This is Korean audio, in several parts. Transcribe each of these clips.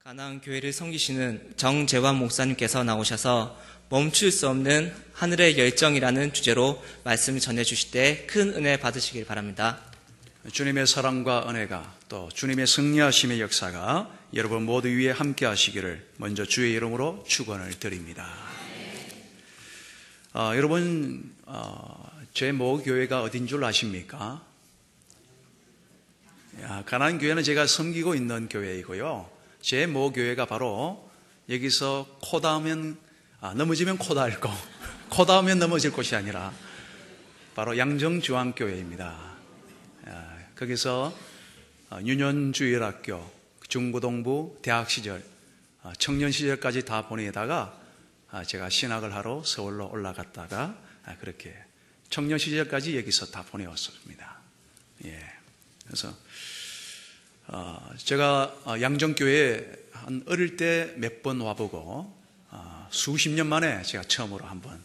가나안 교회를 섬기시는 정재환 목사님께서 나오셔서 멈출 수 없는 하늘의 열정이라는 주제로 말씀을 전해주실 때 큰 은혜 받으시길 바랍니다. 주님의 사랑과 은혜가 또 주님의 승리하심의 역사가 여러분 모두 위에 함께 하시기를 먼저 주의 이름으로 축원을 드립니다. 여러분 제 모교회가 어딘 줄 아십니까? 가나안 교회는 제가 섬기고 있는 교회이고요. 제 모교회가 바로 여기서 코 닿으면 넘어지면 코 닿을 거, 코 닿으면 넘어질 곳이 아니라 바로 양정주안교회입니다. 거기서 유년주일학교, 중고등부, 대학 시절, 청년 시절까지 다 보내다가 제가 신학을 하러 서울로 올라갔다가 그렇게 청년 시절까지 여기서 다 보내왔습니다. 그래서 제가 양정교회에 어릴 때 몇 번 와보고 수십 년 만에 제가 처음으로 한번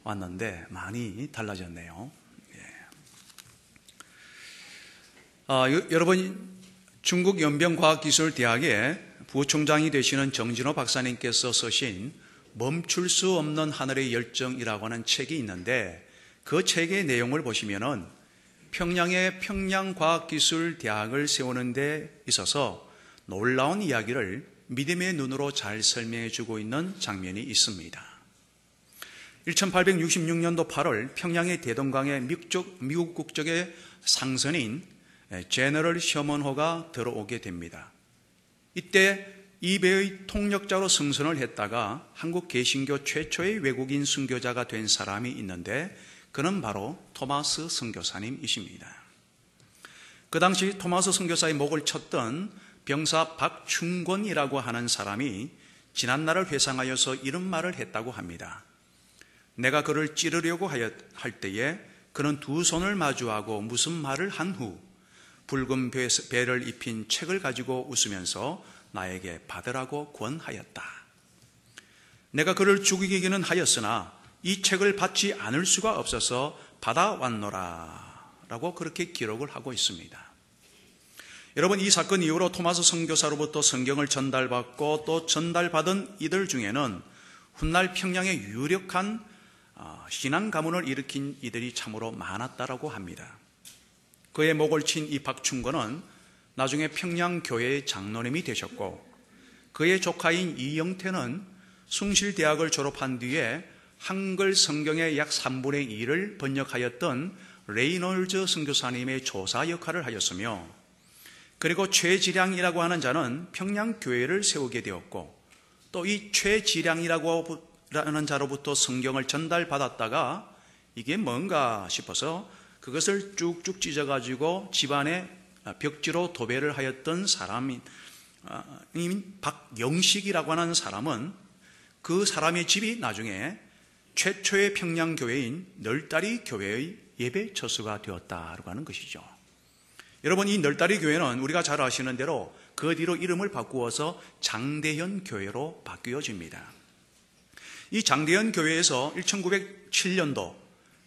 왔는데 많이 달라졌네요. 여러분 중국 연변과학기술대학의 부총장이 되시는 정진호 박사님께서 쓰신 멈출 수 없는 하늘의 열정이라고 하는 책이 있는데 그 책의 내용을 보시면은 평양의 평양과학기술대학을 세우는 데 있어서 놀라운 이야기를 믿음의 눈으로 잘 설명해 주고 있는 장면이 있습니다. 1866년도 8월 평양의 대동강에 미국 국적의 상선인 제너럴 셔먼호가 들어오게 됩니다. 이때 이 배의 통역자로 승선을 했다가 한국 개신교 최초의 외국인 선교자가 된 사람이 있는데 그는 바로 토마스 선교사님이십니다. 그 당시 토마스 선교사의 목을 쳤던 병사 박충권이라고 하는 사람이 지난날을 회상하여서 이런 말을 했다고 합니다. 내가 그를 찌르려고 할 때에 그는 두 손을 마주하고 무슨 말을 한 후 붉은 배를 입힌 책을 가지고 웃으면서 나에게 받으라고 권하였다. 내가 그를 죽이기는 하였으나 이 책을 받지 않을 수가 없어서 받아왔노라 라고 그렇게 기록을 하고 있습니다. 여러분 이 사건 이후로 토마스 선교사로부터 성경을 전달받고 또 전달받은 이들 중에는 훗날 평양에 유력한 신앙 가문을 일으킨 이들이 참으로 많았다라고 합니다. 그의 목을 친 이 박충권은 나중에 평양교회의 장로님이 되셨고 그의 조카인 이영태는 숭실대학을 졸업한 뒤에 한글 성경의 약 3분의 1을 번역하였던 레이놀즈 선교사님의 조사 역할을 하였으며 그리고 최지량이라고 하는 자는 평양교회를 세우게 되었고 또 이 최지량이라고 하는 자로부터 성경을 전달받았다가 이게 뭔가 싶어서 그것을 쭉쭉 찢어가지고 집안에 벽지로 도배를 하였던 사람인 박영식이라고 하는 사람은 그 사람의 집이 나중에 최초의 평양교회인 널다리 교회의 예배 처소가 되었다고 하는 것이죠. 여러분 이 널다리 교회는 우리가 잘 아시는 대로 그 뒤로 이름을 바꾸어서 장대현 교회로 바뀌어집니다. 이 장대현 교회에서 1907년도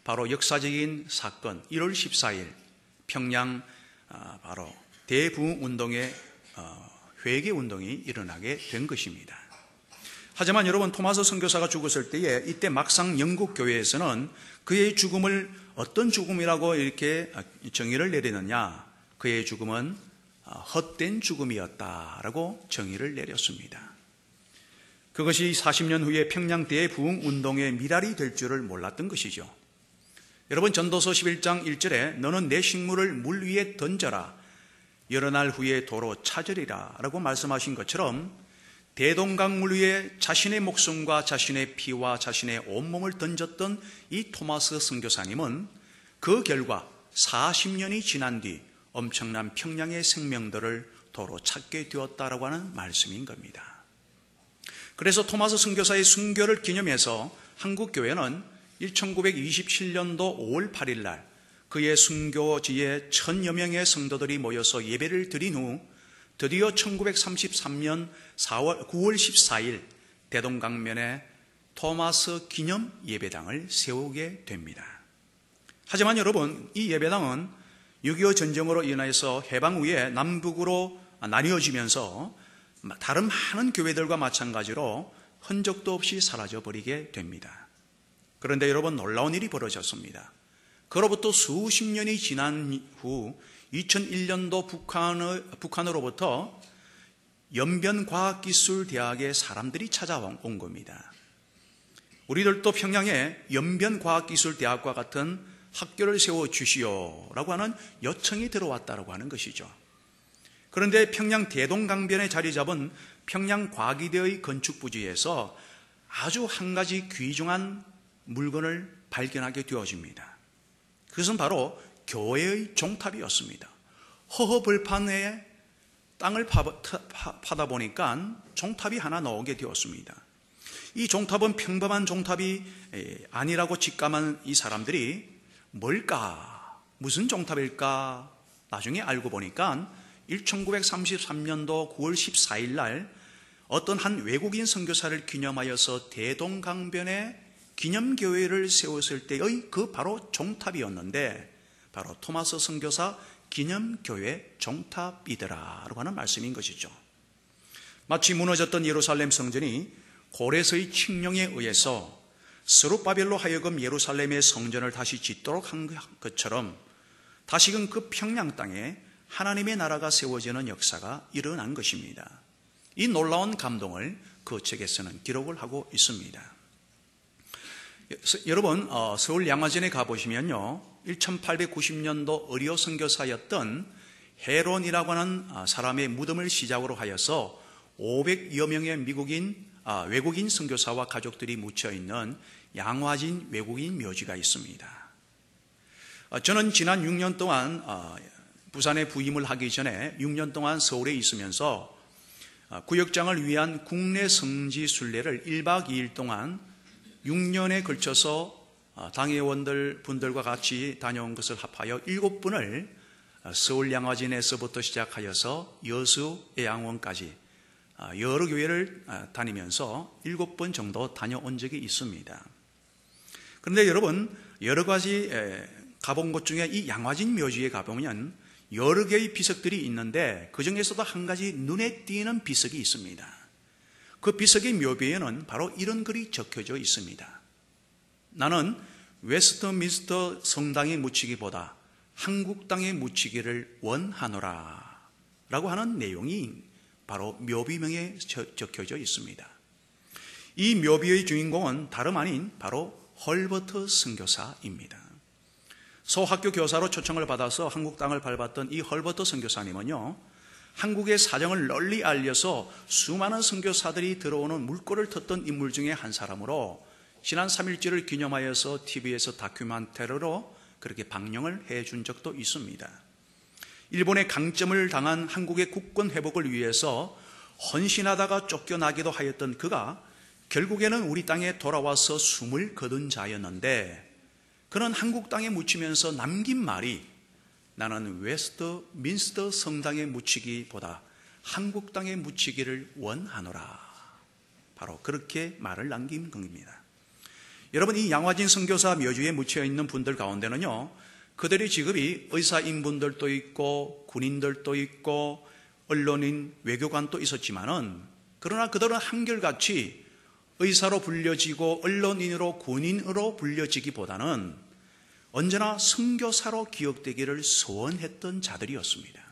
바로 역사적인 사건 1월 14일 평양 바로 대부흥운동의 회개운동이 일어나게 된 것입니다. 하지만 여러분 토마스 선교사가 죽었을 때에 이때 막상 영국 교회에서는 그의 죽음을 어떤 죽음이라고 이렇게 정의를 내리느냐 그의 죽음은 헛된 죽음이었다라고 정의를 내렸습니다. 그것이 40년 후에 평양 대부흥운동의 미랄이 될 줄을 몰랐던 것이죠. 여러분 전도서 11장 1절에 너는 내 식물을 물 위에 던져라 여러 날 후에 도로 찾으리라 라고 말씀하신 것처럼 대동강물 위에 자신의 목숨과 자신의 피와 자신의 온몸을 던졌던 이 토마스 선교사님은 그 결과 40년이 지난 뒤 엄청난 평양의 생명들을 도로 찾게 되었다라고 하는 말씀인 겁니다. 그래서 토마스 선교사의 순교를 기념해서 한국교회는 1927년도 5월 8일 날 그의 순교지에 1000여 명의 성도들이 모여서 예배를 드린 후 드디어 1933년 9월 14일 대동강면에 토마스 기념 예배당을 세우게 됩니다. 하지만 여러분 이 예배당은 6.25 전쟁으로 인해서 해방 후에 남북으로 나뉘어지면서 다른 많은 교회들과 마찬가지로 흔적도 없이 사라져버리게 됩니다. 그런데 여러분, 놀라운 일이 벌어졌습니다. 그로부터 수십 년이 지난 후 2001년도 북한으로부터 연변과학기술대학의 사람들이 찾아온 겁니다. 우리들도 평양에 연변과학기술대학과 같은 학교를 세워주시오라고 하는 요청이 들어왔다고 하는 것이죠. 그런데 평양 대동강변에 자리 잡은 평양과기대의 건축부지에서 아주 한 가지 귀중한 물건을 발견하게 되어집니다. 그것은 바로 교회의 종탑이었습니다. 허허벌판에 땅을 파다 보니까 종탑이 하나 나오게 되었습니다. 이 종탑은 평범한 종탑이 아니라고 직감한 이 사람들이 뭘까? 무슨 종탑일까? 나중에 알고 보니까 1933년도 9월 14일 날 어떤 한 외국인 선교사를 기념하여서 대동강변에 기념교회를 세웠을 때의 그 바로 종탑이었는데, 바로 토마스 선교사 기념교회 종탑이더라라고 하는 말씀인 것이죠. 마치 무너졌던 예루살렘 성전이 고레스의 칙령에 의해서 스룹바벨로 하여금 예루살렘의 성전을 다시 짓도록 한 것처럼 다시금 그 평양 땅에 하나님의 나라가 세워지는 역사가 일어난 것입니다. 이 놀라운 감동을 그 책에서는 기록을 하고 있습니다. 여러분, 서울 양화진에 가보시면요, 1890년도 의료 선교사였던 헤론이라고 하는 사람의 무덤을 시작으로 하여서 500여 명의 외국인 선교사와 가족들이 묻혀있는 양화진 외국인 묘지가 있습니다. 저는 지난 6년 동안 부산에 부임을 하기 전에 6년 동안 서울에 있으면서 구역장을 위한 국내 성지 순례를 1박 2일 동안 6년에 걸쳐서 당회원들과 같이 다녀온 것을 합하여 7분을 서울 양화진에서부터 시작하여서 여수 애양원까지 여러 교회를 다니면서 7번 정도 다녀온 적이 있습니다. 그런데 여러분, 여러 가지 가본 곳 중에 이 양화진 묘지에 가보면 여러 개의 비석들이 있는데 그 중에서도 한 가지 눈에 띄는 비석이 있습니다. 그 비석의 묘비에는 바로 이런 글이 적혀져 있습니다. 나는 웨스트민스터 성당에 묻히기보다 한국 땅에 묻히기를 원하노라 라고 하는 내용이 바로 묘비명에 적혀져 있습니다. 이 묘비의 주인공은 다름 아닌 바로 헐버트 선교사입니다. 소학교 교사로 초청을 받아서 한국 땅을 밟았던 이 헐버트 선교사님은요, 한국의 사정을 널리 알려서 수많은 선교사들이 들어오는 물꼬를 텄던 인물 중에 한 사람으로 지난 3.1절을 기념하여서 TV에서 다큐멘터리로 그렇게 방영을 해준 적도 있습니다. 일본의 강점을 당한 한국의 국권 회복을 위해서 헌신하다가 쫓겨나기도 하였던 그가 결국에는 우리 땅에 돌아와서 숨을 거둔 자였는데, 그는 한국 땅에 묻히면서 남긴 말이 나는 웨스트민스터 성당에 묻히기보다 한국 땅에 묻히기를 원하노라. 바로 그렇게 말을 남긴 겁니다. 여러분, 이 양화진 선교사 묘지에 묻혀있는 분들 가운데는요, 그들의 직업이 의사인분들도 있고 군인들도 있고 언론인, 외교관도 있었지만은, 그러나 그들은 한결같이 의사로 불려지고 언론인으로 군인으로 불려지기보다는 언제나 선교사로 기억되기를 소원했던 자들이었습니다.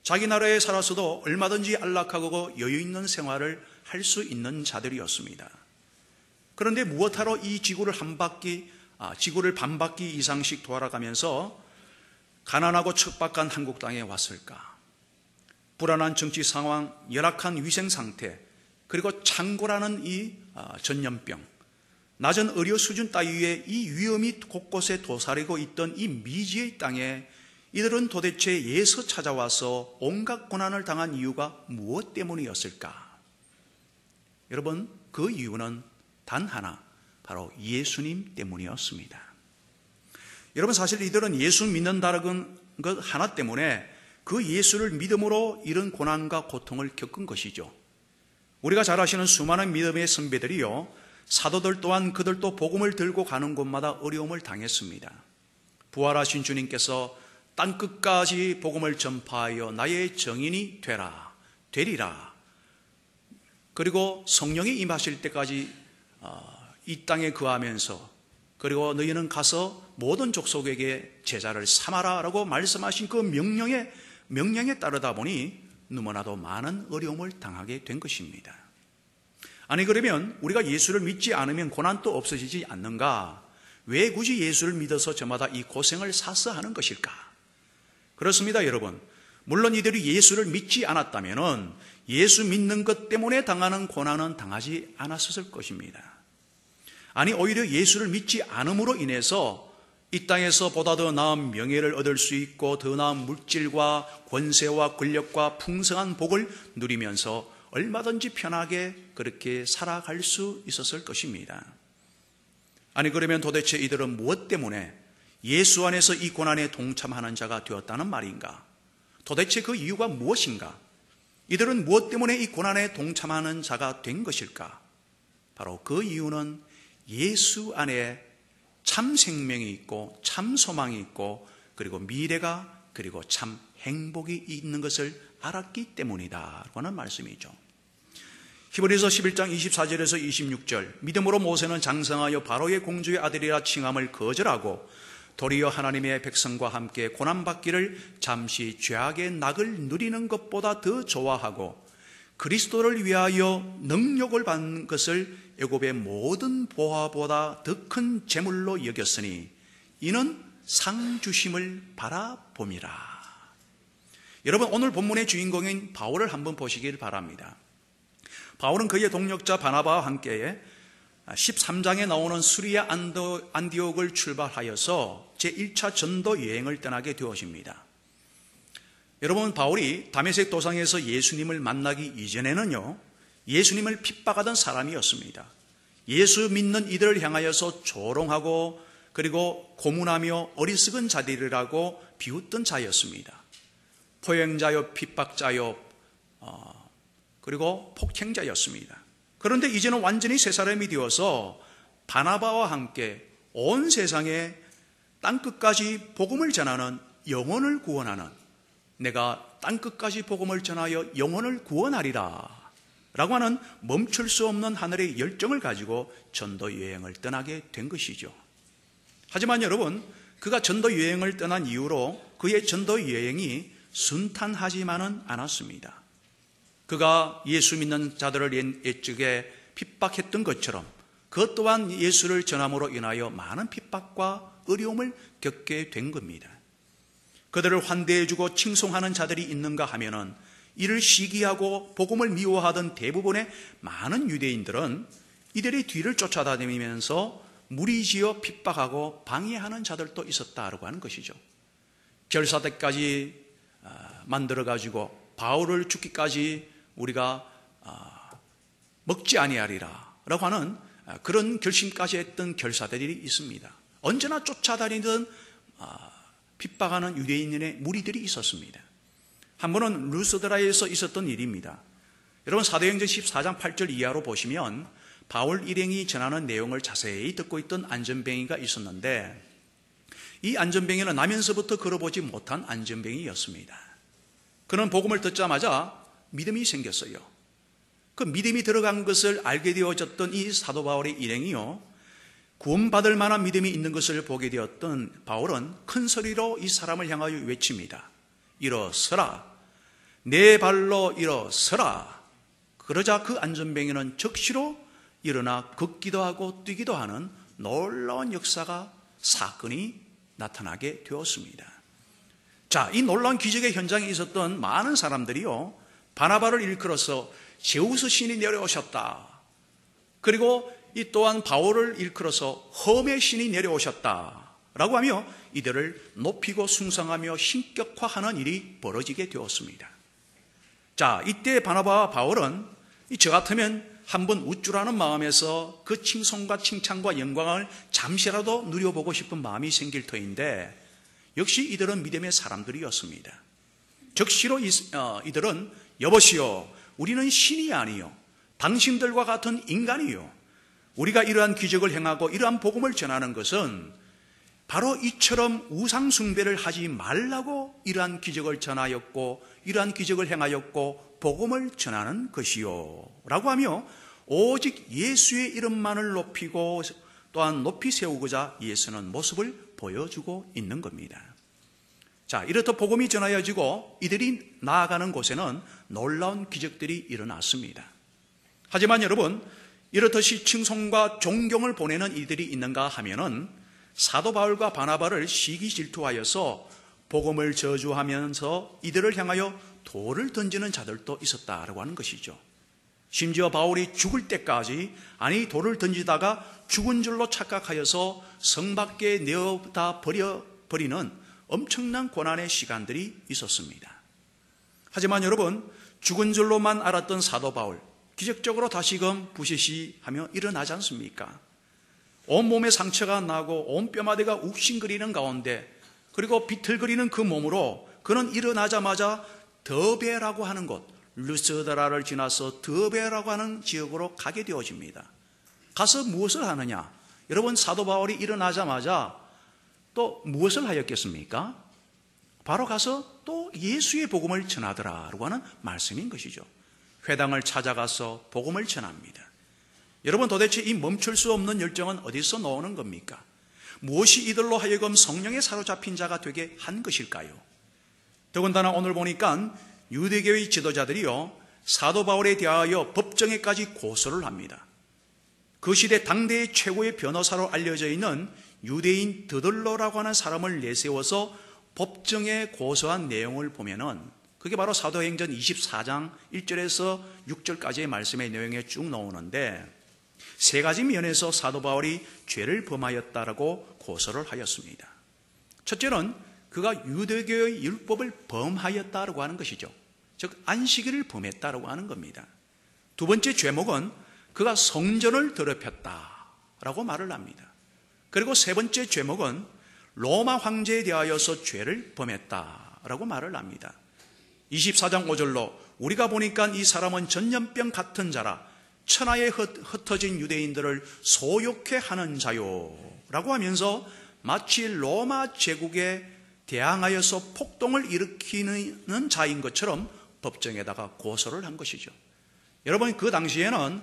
자기 나라에 살아서도 얼마든지 안락하고 여유 있는 생활을 할 수 있는 자들이었습니다. 그런데 무엇하러 이 지구를 반 바퀴 이상씩 돌아가면서 가난하고 척박한 한국 땅에 왔을까? 불안한 정치 상황, 열악한 위생 상태, 그리고 창고라는 이 전염병, 낮은 의료 수준 따위에 이 위험이 곳곳에 도사리고 있던 이 미지의 땅에 이들은 도대체 예서 찾아와서 온갖 고난을 당한 이유가 무엇 때문이었을까? 여러분, 그 이유는 단 하나, 바로 예수님 때문이었습니다. 여러분, 사실 이들은 예수 믿는다는 것 하나 때문에 그 예수를 믿음으로 이런 고난과 고통을 겪은 것이죠. 우리가 잘 아시는 수많은 믿음의 선배들이요, 사도들 또한 그들도 복음을 들고 가는 곳마다 어려움을 당했습니다. 부활하신 주님께서 땅끝까지 복음을 전파하여 나의 증인이 되라, 되리라. 그리고 성령이 임하실 때까지 이 땅에 거하면서 그리고 너희는 가서 모든 족속에게 제자를 삼아라 라고 말씀하신 그 명령에 따르다 보니 너무나도 많은 어려움을 당하게 된 것입니다. 아니 그러면 우리가 예수를 믿지 않으면 고난도 없어지지 않는가? 왜 굳이 예수를 믿어서 저마다 이 고생을 사서 하는 것일까? 그렇습니다, 여러분. 물론 이들이 예수를 믿지 않았다면 예수 믿는 것 때문에 당하는 고난은 당하지 않았을 것입니다. 아니 오히려 예수를 믿지 않음으로 인해서 이 땅에서 보다 더 나은 명예를 얻을 수 있고 더 나은 물질과 권세와 권력과 풍성한 복을 누리면서 얼마든지 편하게 그렇게 살아갈 수 있었을 것입니다. 아니 그러면 도대체 이들은 무엇 때문에 예수 안에서 이 고난에 동참하는 자가 되었다는 말인가? 도대체 그 이유가 무엇인가? 이들은 무엇 때문에 이 고난에 동참하는 자가 된 것일까? 바로 그 이유는 예수 안에 참 생명이 있고 참 소망이 있고 그리고 미래가 그리고 참 행복이 있는 것을 알았기 때문이다 라는 말씀이죠. 히브리서 11장 24절에서 26절 믿음으로 모세는 장성하여 바로의 공주의 아들이라 칭함을 거절하고 도리어 하나님의 백성과 함께 고난받기를 잠시 죄악의 낙을 누리는 것보다 더 좋아하고 그리스도를 위하여 능력을 받는 것을 애굽의 모든 보화보다 더 큰 재물로 여겼으니 이는 상 주심을 바라봄이라. 여러분 오늘 본문의 주인공인 바울을 한번 보시길 바랍니다. 바울은 그의 동역자 바나바와 함께 13장에 나오는 수리아 안디옥을 출발하여서 제1차 전도 여행을 떠나게 되어집니다. 여러분 바울이 다메섹 도상에서 예수님을 만나기 이전에는요 예수님을 핍박하던 사람이었습니다. 예수 믿는 이들을 향하여서 조롱하고 그리고 고문하며 어리석은 자들이라고 비웃던 자였습니다. 포행자요 핍박자요 그리고 폭행자였습니다. 그런데 이제는 완전히 새 사람이 되어서 바나바와 함께 온 세상에 땅끝까지 복음을 전하는 영혼을 구원하는 내가 땅끝까지 복음을 전하여 영혼을 구원하리라 라고 하는 멈출 수 없는 하늘의 열정을 가지고 전도 여행을 떠나게 된 것이죠. 하지만 여러분 그가 전도 여행을 떠난 이후로 그의 전도 여행이 순탄하지만은 않았습니다. 그가 예수 믿는 자들을 옛적에 핍박했던 것처럼 그것 또한 예수를 전함으로 인하여 많은 핍박과 어려움을 겪게 된 겁니다. 그들을 환대해주고 칭송하는 자들이 있는가 하면은 이를 시기하고 복음을 미워하던 대부분의 많은 유대인들은 이들의 뒤를 쫓아다니면서 무리지어 핍박하고 방해하는 자들도 있었다고 하는 것이죠. 결사대까지 만들어가지고 바울을 죽기까지 우리가 먹지 아니하리라 라고 하는 그런 결심까지 했던 결사들이 있습니다. 언제나 쫓아다니던 핍박하는 유대인의 무리들이 있었습니다. 한 번은 루스드라에서 있었던 일입니다. 여러분 사도행전 14장 8절 이하로 보시면 바울 일행이 전하는 내용을 자세히 듣고 있던 안전뱅이가 있었는데 이 안전뱅이는 나면서부터 걸어보지 못한 안전뱅이였습니다. 그는 복음을 듣자마자 믿음이 생겼어요. 그 믿음이 들어간 것을 알게 되어졌던 이 사도 바울의 일행이요 구원받을 만한 믿음이 있는 것을 보게 되었던 바울은 큰 소리로 이 사람을 향하여 외칩니다. 일어서라. 내 발로 일어서라. 그러자 그 안전뱅이는 즉시로 일어나 걷기도 하고 뛰기도 하는 놀라운 사건이 나타나게 되었습니다. 자, 이 놀라운 기적의 현장에 있었던 많은 사람들이요 바나바를 일컬어서 제우스 신이 내려오셨다. 그리고 이 또한 바울을 일컬어서 험의 신이 내려오셨다 라고 하며 이들을 높이고 숭상하며 신격화하는 일이 벌어지게 되었습니다. 자, 이때 바나바와 바울은 저 같으면 한번 우쭐하는 마음에서 그 칭송과 칭찬과 영광을 잠시라도 누려보고 싶은 마음이 생길 터인데 역시 이들은 믿음의 사람들이었습니다. 즉시로 이들은 여보시오, 우리는 신이 아니요 당신들과 같은 인간이요 우리가 이러한 기적을 행하고 이러한 복음을 전하는 것은 바로 이처럼 우상숭배를 하지 말라고 이러한 기적을 전하였고 이러한 기적을 행하였고 복음을 전하는 것이요 라고 하며 오직 예수의 이름만을 높이고 또한 높이 세우고자 예수는 모습을 보여주고 있는 겁니다. 자, 이렇듯 복음이 전하여지고 이들이 나아가는 곳에는 놀라운 기적들이 일어났습니다. 하지만 여러분, 이렇듯이 칭송과 존경을 보내는 이들이 있는가 하면은 사도 바울과 바나바를 시기 질투하여서 복음을 저주하면서 이들을 향하여 돌을 던지는 자들도 있었다라고 하는 것이죠. 심지어 바울이 죽을 때까지 아니 돌을 던지다가 죽은 줄로 착각하여서 성 밖에 내어다 버리는 엄청난 고난의 시간들이 있었습니다. 하지만 여러분, 죽은 줄로만 알았던 사도 바울, 기적적으로 다시금 부시시하며 일어나지 않습니까? 온몸에 상처가 나고 온 뼈마디가 욱신거리는 가운데 그리고 비틀거리는 그 몸으로 그는 일어나자마자 더베라고 하는 곳, 루스드라를 지나서 더베라고 하는 지역으로 가게 되어집니다. 가서 무엇을 하느냐? 여러분, 사도 바울이 일어나자마자 또 무엇을 하였겠습니까? 바로 가서 또 예수의 복음을 전하더라라고 하는 말씀인 것이죠. 회당을 찾아가서 복음을 전합니다. 여러분, 도대체 이 멈출 수 없는 열정은 어디서 나오는 겁니까? 무엇이 이들로 하여금 성령에 사로잡힌 자가 되게 한 것일까요? 더군다나 오늘 보니까 유대교의 지도자들이요, 사도 바울에 대하여 법정에까지 고소를 합니다. 그 시대 당대의 최고의 변호사로 알려져 있는 유대인 드들로라고 하는 사람을 내세워서 법정에 고소한 내용을 보면은 그게 바로 사도행전 24장 1절에서 6절까지의 말씀의 내용에 쭉 나오는데 세 가지 면에서 사도 바울이 죄를 범하였다라고 고소를 하였습니다. 첫째는 그가 유대교의 율법을 범하였다라고 하는 것이죠. 즉 안식일을 범했다라고 하는 겁니다. 두 번째 죄목은 그가 성전을 더럽혔다라고 말을 합니다. 그리고 세 번째 죄목은 로마 황제에 대하여서 죄를 범했다라고 말을 합니다. 24장 5절로 우리가 보니까 이 사람은 전염병 같은 자라 천하에 흩어진 유대인들을 소욕해 하는 자요 라고 하면서 마치 로마 제국에 대항하여서 폭동을 일으키는 자인 것처럼 법정에다가 고소를 한 것이죠. 여러분, 그 당시에는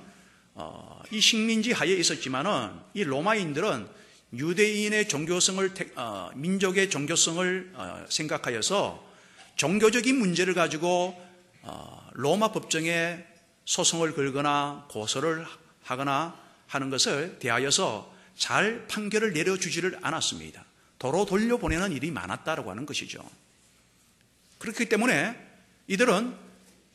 이 식민지 하에 있었지만은 이 로마인들은 유대인의 종교성을 민족의 종교성을 생각하여서 종교적인 문제를 가지고 로마 법정에 소송을 걸거나 고소를 하거나 하는 것을 대하여서 잘 판결을 내려주지를 않았습니다. 도로 돌려보내는 일이 많았다고 하는 것이죠. 그렇기 때문에 이들은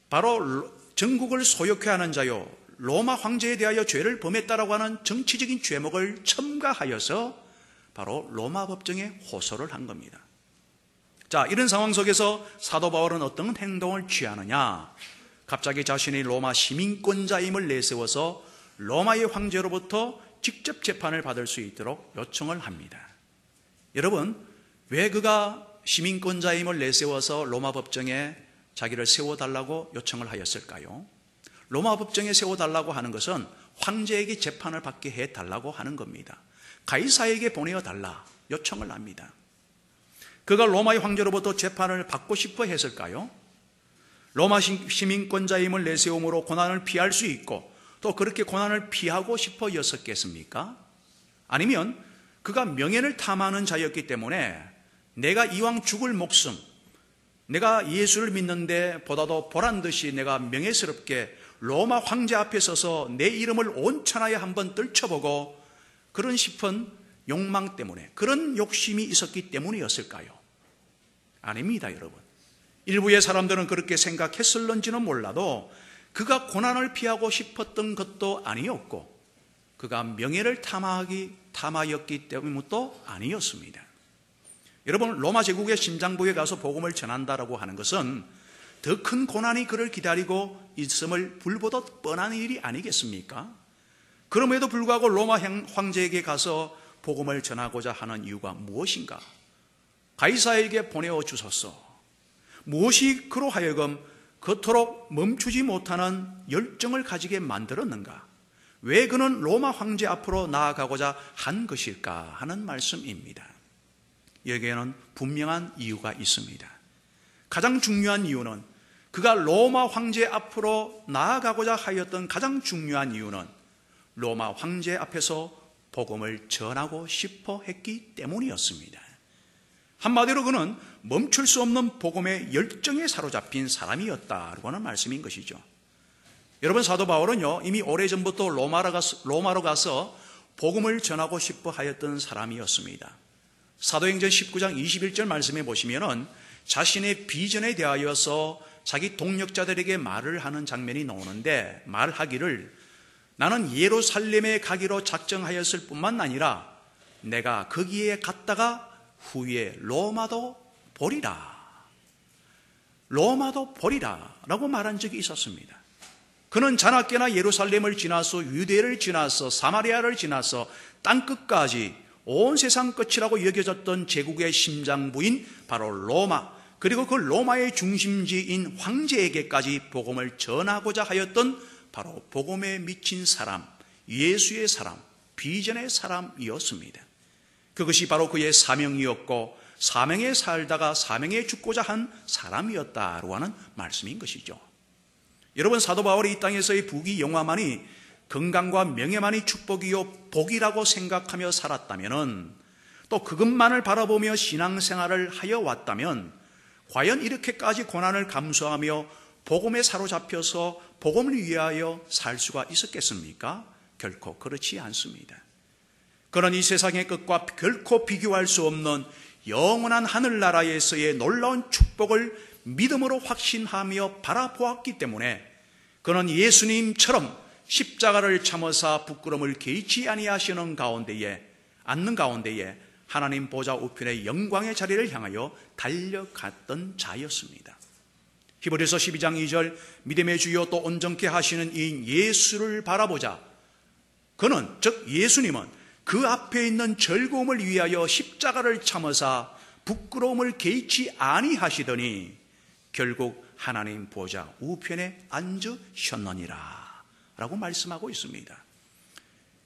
바로 전국을 소욕해 하는 자요, 로마 황제에 대하여 죄를 범했다라고 하는 정치적인 죄목을 첨가하여서 바로 로마 법정에 호소를 한 겁니다. 자, 이런 상황 속에서 사도 바울은 어떤 행동을 취하느냐? 갑자기 자신이 로마 시민권자임을 내세워서 로마의 황제로부터 직접 재판을 받을 수 있도록 요청을 합니다. 여러분, 왜 그가 시민권자임을 내세워서 로마 법정에 자기를 세워달라고 요청을 하였을까요? 로마 법정에 세워달라고 하는 것은 황제에게 재판을 받게 해달라고 하는 겁니다. 가이사에게 보내어달라 요청을 합니다. 그가 로마의 황제로부터 재판을 받고 싶어 했을까요? 로마 시민권자임을 내세움으로 고난을 피할 수 있고 또 그렇게 고난을 피하고 싶어였었겠습니까? 아니면 그가 명예를 탐하는 자였기 때문에 내가 이왕 죽을 목숨, 내가 예수를 믿는데 보다도 보란듯이 내가 명예스럽게 로마 황제 앞에 서서 내 이름을 온 천하에 한번 떨쳐보고 그런 싶은 욕망 때문에, 그런 욕심이 있었기 때문이었을까요? 아닙니다, 여러분. 일부의 사람들은 그렇게 생각했을런지는 몰라도 그가 고난을 피하고 싶었던 것도 아니었고 그가 명예를 탐하였기 때문도 아니었습니다. 여러분, 로마 제국의 심장부에 가서 복음을 전한다라고 하는 것은 더 큰 고난이 그를 기다리고 있음을 불보듯 뻔한 일이 아니겠습니까? 그럼에도 불구하고 로마 황제에게 가서 복음을 전하고자 하는 이유가 무엇인가? 가이사에게 보내어 주소서. 무엇이 그로 하여금 그토록 멈추지 못하는 열정을 가지게 만들었는가? 왜 그는 로마 황제 앞으로 나아가고자 한 것일까 하는 말씀입니다. 여기에는 분명한 이유가 있습니다. 가장 중요한 이유는 그가 로마 황제 앞으로 나아가고자 하였던 가장 중요한 이유는 로마 황제 앞에서 복음을 전하고 싶어 했기 때문이었습니다. 한마디로 그는 멈출 수 없는 복음의 열정에 사로잡힌 사람이었다고 하는 말씀인 것이죠. 여러분, 사도 바울은요, 이미 오래전부터 로마로 가서 복음을 전하고 싶어 하였던 사람이었습니다. 사도행전 19장 21절 말씀에 보시면은 자신의 비전에 대하여서 자기 동역자들에게 말을 하는 장면이 나오는데, 말하기를 나는 예루살렘에 가기로 작정하였을 뿐만 아니라 내가 거기에 갔다가 후에 로마도 보리라. 로마도 보리라 라고 말한 적이 있었습니다. 그는 자나깨나 예루살렘을 지나서 유대를 지나서 사마리아를 지나서 땅끝까지 온 세상 끝이라고 여겨졌던 제국의 심장부인 바로 로마, 그리고 그 로마의 중심지인 황제에게까지 복음을 전하고자 하였던 바로 복음에 미친 사람, 예수의 사람, 비전의 사람이었습니다. 그것이 바로 그의 사명이었고 사명에 살다가 사명에 죽고자 한 사람이었다고 하는 말씀인 것이죠. 여러분, 사도 바울이 이 땅에서의 부귀 영화만이 건강과 명예만이 축복이요 복이라고 생각하며 살았다면, 또 그것만을 바라보며 신앙생활을 하여 왔다면 과연 이렇게까지 고난을 감수하며 복음에 사로잡혀서 복음을 위하여 살 수가 있었겠습니까? 결코 그렇지 않습니다. 그런 이 세상의 것과 결코 비교할 수 없는 영원한 하늘나라에서의 놀라운 축복을 믿음으로 확신하며 바라보았기 때문에 그는 예수님처럼 십자가를 참으사 부끄러움을 개의치 아니하시는 가운데에 하나님 보좌 우편의 영광의 자리를 향하여 달려갔던 자였습니다. 히브리서 12장 2절 믿음의 주요 또 온전케 하시는 이 예수를 바라보자. 그는, 즉 예수님은 그 앞에 있는 즐거움을 위하여 십자가를 참으사 부끄러움을 개의치 아니하시더니 결국 하나님 보좌 우편에 앉으셨느니라 라고 말씀하고 있습니다.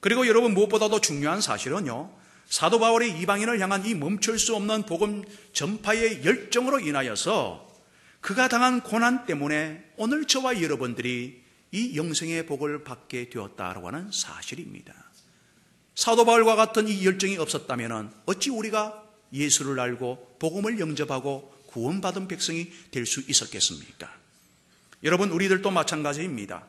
그리고 여러분, 무엇보다도 중요한 사실은요, 사도 바울이 이방인을 향한 이 멈출 수 없는 복음 전파의 열정으로 인하여서 그가 당한 고난 때문에 오늘 저와 여러분들이 이 영생의 복을 받게 되었다고 하는 사실입니다. 사도 바울과 같은 이 열정이 없었다면 어찌 우리가 예수를 알고 복음을 영접하고 구원받은 백성이 될 수 있었겠습니까? 여러분, 우리들도 마찬가지입니다.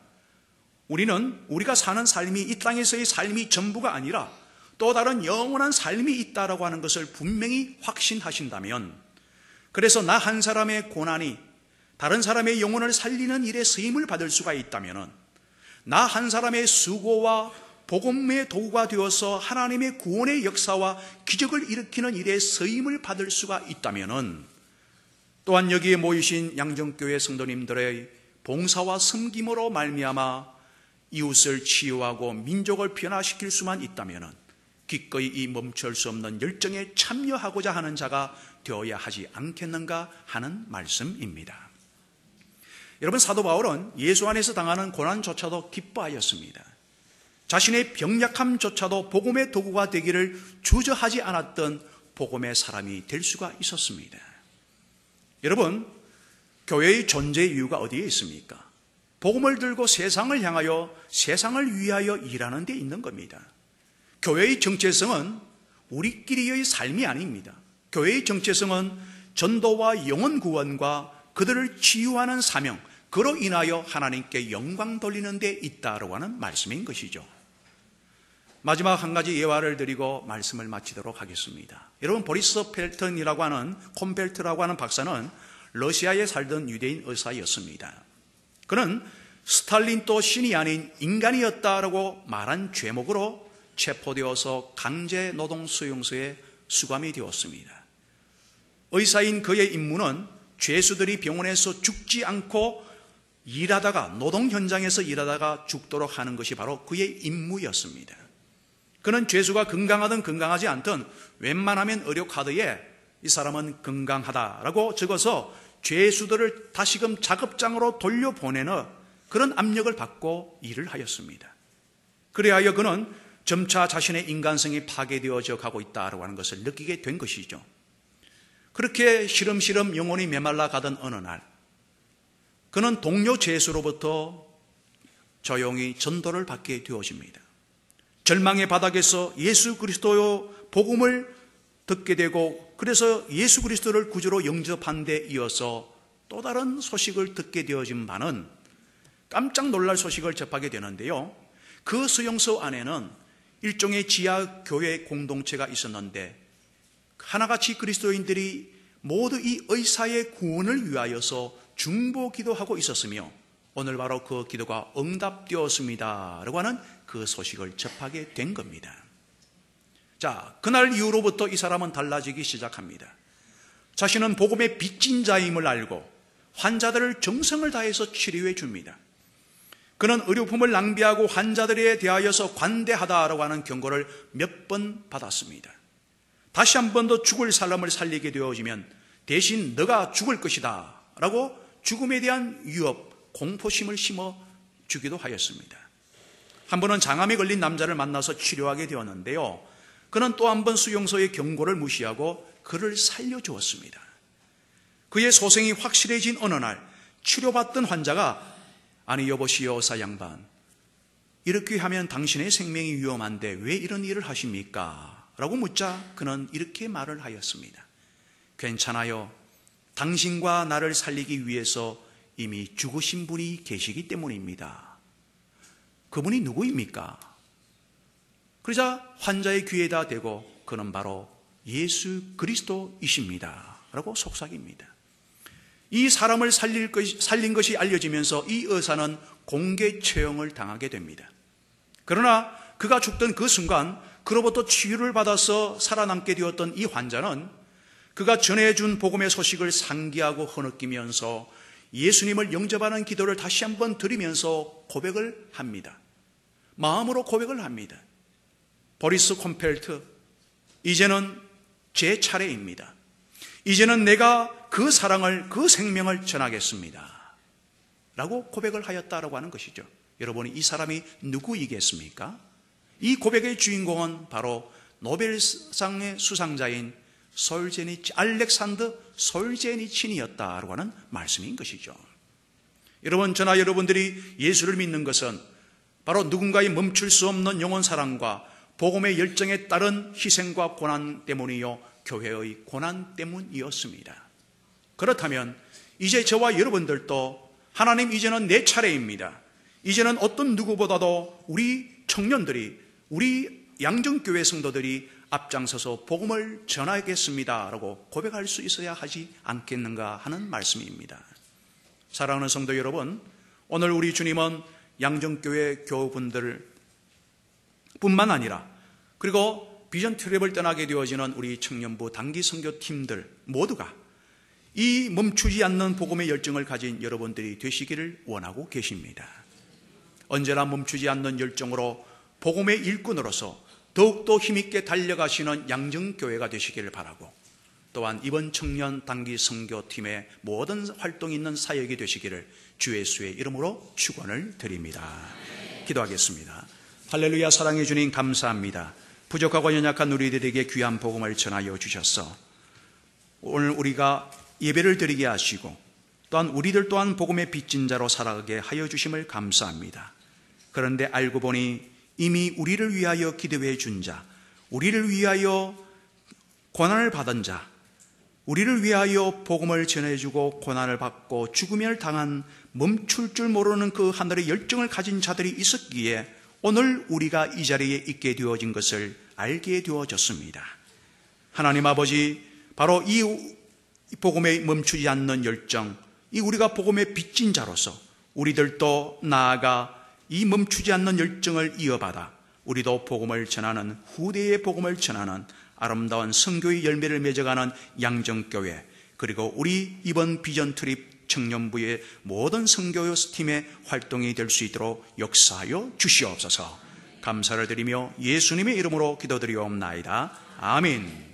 우리는 우리가 사는 삶이 이 땅에서의 삶이 전부가 아니라 또 다른 영원한 삶이 있다라고 하는 것을 분명히 확신하신다면, 그래서 나 한 사람의 고난이 다른 사람의 영혼을 살리는 일에 쓰임을 받을 수가 있다면, 나 한 사람의 수고와 복음의 도구가 되어서 하나님의 구원의 역사와 기적을 일으키는 일에 쓰임을 받을 수가 있다면, 또한 여기에 모이신 양정교회 성도님들의 봉사와 섬김으로 말미암아 이웃을 치유하고 민족을 변화시킬 수만 있다면 기꺼이 이 멈출 수 없는 열정에 참여하고자 하는 자가 되어야 하지 않겠는가 하는 말씀입니다. 여러분, 사도 바울은 예수 안에서 당하는 고난조차도 기뻐하였습니다. 자신의 병약함조차도 복음의 도구가 되기를 주저하지 않았던 복음의 사람이 될 수가 있었습니다. 여러분, 교회의 존재 이유가 어디에 있습니까? 복음을 들고 세상을 향하여 세상을 위하여 일하는 데 있는 겁니다. 교회의 정체성은 우리끼리의 삶이 아닙니다. 교회의 정체성은 전도와 영혼 구원과 그들을 치유하는 사명, 그로 인하여 하나님께 영광 돌리는 데 있다라고 하는 말씀인 것이죠. 마지막 한 가지 예화를 드리고 말씀을 마치도록 하겠습니다. 여러분, 보리스 펠턴이라고 하는 콤펠트라고 하는 박사는 러시아에 살던 유대인 의사였습니다. 그는 스탈린도 신이 아닌 인간이었다라고 말한 죄목으로 체포되어서 강제노동수용소에 수감이 되었습니다. 의사인 그의 임무는 죄수들이 병원에서 죽지 않고 노동 현장에서 일하다가 죽도록 하는 것이 바로 그의 임무였습니다. 그는 죄수가 건강하든 건강하지 않든 웬만하면 의료 카드에 이 사람은 건강하다라고 적어서 죄수들을 다시금 작업장으로 돌려보내는 그런 압력을 받고 일을 하였습니다. 그리하여 그는 점차 자신의 인간성이 파괴되어져 가고 있다고 하는 것을 느끼게 된 것이죠. 그렇게 시름시름 영혼이 메말라 가던 어느 날, 그는 동료 제수로부터 조용히 전도를 받게 되어집니다. 절망의 바닥에서 예수 그리스도의 복음을 듣게 되고, 그래서 예수 그리스도를 구주로 영접한 데 이어서 또 다른 소식을 듣게 되어진 바는 깜짝 놀랄 소식을 접하게 되는데요. 그 수용소 안에는 일종의 지하 교회 공동체가 있었는데, 하나같이 그리스도인들이 모두 이 의사의 구원을 위하여서 중보 기도하고 있었으며, 오늘 바로 그 기도가 응답되었습니다 라고 하는 그 소식을 접하게 된 겁니다. 자, 그날 이후로부터 이 사람은 달라지기 시작합니다. 자신은 복음의 빚진 자임을 알고 환자들을 정성을 다해서 치료해 줍니다. 그는 의료품을 낭비하고 환자들에 대하여서 관대하다라고 하는 경고를 몇 번 받았습니다. 다시 한 번 더 죽을 사람을 살리게 되어지면 대신 너가 죽을 것이다 라고 죽음에 대한 위협, 공포심을 심어주기도 하였습니다. 한 번은 장암에 걸린 남자를 만나서 치료하게 되었는데요, 그는 또 한 번 수용소의 경고를 무시하고 그를 살려주었습니다. 그의 소생이 확실해진 어느 날, 치료받던 환자가 아니 여보시오 의사 양반, 이렇게 하면 당신의 생명이 위험한데 왜 이런 일을 하십니까? 라고 묻자 그는 이렇게 말을 하였습니다. 괜찮아요. 당신과 나를 살리기 위해서 이미 죽으신 분이 계시기 때문입니다. 그분이 누구입니까? 그러자 환자의 귀에다 대고 그는 바로 예수 그리스도이십니다 라고 속삭입니다. 이 사람을 살린 것이 알려지면서 이 의사는 공개 처형을 당하게 됩니다. 그러나 그가 죽던 그 순간 그로부터 치유를 받아서 살아남게 되었던 이 환자는 그가 전해준 복음의 소식을 상기하고 흐느끼면서 예수님을 영접하는 기도를 다시 한번 드리면서 고백을 합니다. 마음으로 고백을 합니다. 보리스 콤펠트, 이제는 제 차례입니다. 이제는 내가 그 사랑을, 그 생명을 전하겠습니다 라고 고백을 하였다라고 하는 것이죠. 여러분이 이 사람이 누구이겠습니까? 이 고백의 주인공은 바로 노벨상의 수상자인 알렉산더 솔제니친이었다라고 하는 말씀인 것이죠. 여러분, 저나 여러분들이 예수를 믿는 것은 바로 누군가의 멈출 수 없는 영혼 사랑과 복음의 열정에 따른 희생과 고난 때문이요, 교회의 고난 때문이었습니다. 그렇다면 이제 저와 여러분들도 하나님, 이제는 내 차례입니다. 이제는 어떤 누구보다도 우리 청년들이, 우리 양정교회 성도들이 앞장서서 복음을 전하겠습니다 라고 고백할 수 있어야 하지 않겠는가 하는 말씀입니다. 사랑하는 성도 여러분, 오늘 우리 주님은 양정교회 교우분들 뿐만 아니라, 그리고 비전 트랩을 떠나게 되어지는 우리 청년부 단기 선교팀들 모두가 이 멈추지 않는 복음의 열정을 가진 여러분들이 되시기를 원하고 계십니다. 언제나 멈추지 않는 열정으로 복음의 일꾼으로서 더욱더 힘있게 달려가시는 양정교회가 되시기를 바라고, 또한 이번 청년 단기 선교팀의 모든 활동이 있는 사역이 되시기를 주 예수의 이름으로 축원을 드립니다. 기도하겠습니다. 할렐루야. 사랑해 주님 감사합니다. 부족하고 연약한 우리들에게 귀한 복음을 전하여 주셔서 오늘 우리가 예배를 드리게 하시고, 또한 우리들 또한 복음의 빚진 자로 살아가게 하여 주심을 감사합니다. 그런데 알고 보니 이미 우리를 위하여 기도해 준 자, 우리를 위하여 고난을 받은 자, 우리를 위하여 복음을 전해주고 고난을 받고 죽음을 당한 멈출 줄 모르는 그 하늘의 열정을 가진 자들이 있었기에 오늘 우리가 이 자리에 있게 되어진 것을 알게 되어졌습니다. 하나님 아버지, 바로 이 복음에 멈추지 않는 열정, 이 우리가 복음의 빚진 자로서 우리들도 나아가 이 멈추지 않는 열정을 이어받아 우리도 복음을 전하는, 후대의 복음을 전하는 아름다운 선교의 열매를 맺어가는 양정교회, 그리고 우리 이번 비전 트립 청년부의 모든 선교팀의 활동이 될 수 있도록 역사하여 주시옵소서. 감사를 드리며 예수님의 이름으로 기도드리옵나이다. 아멘.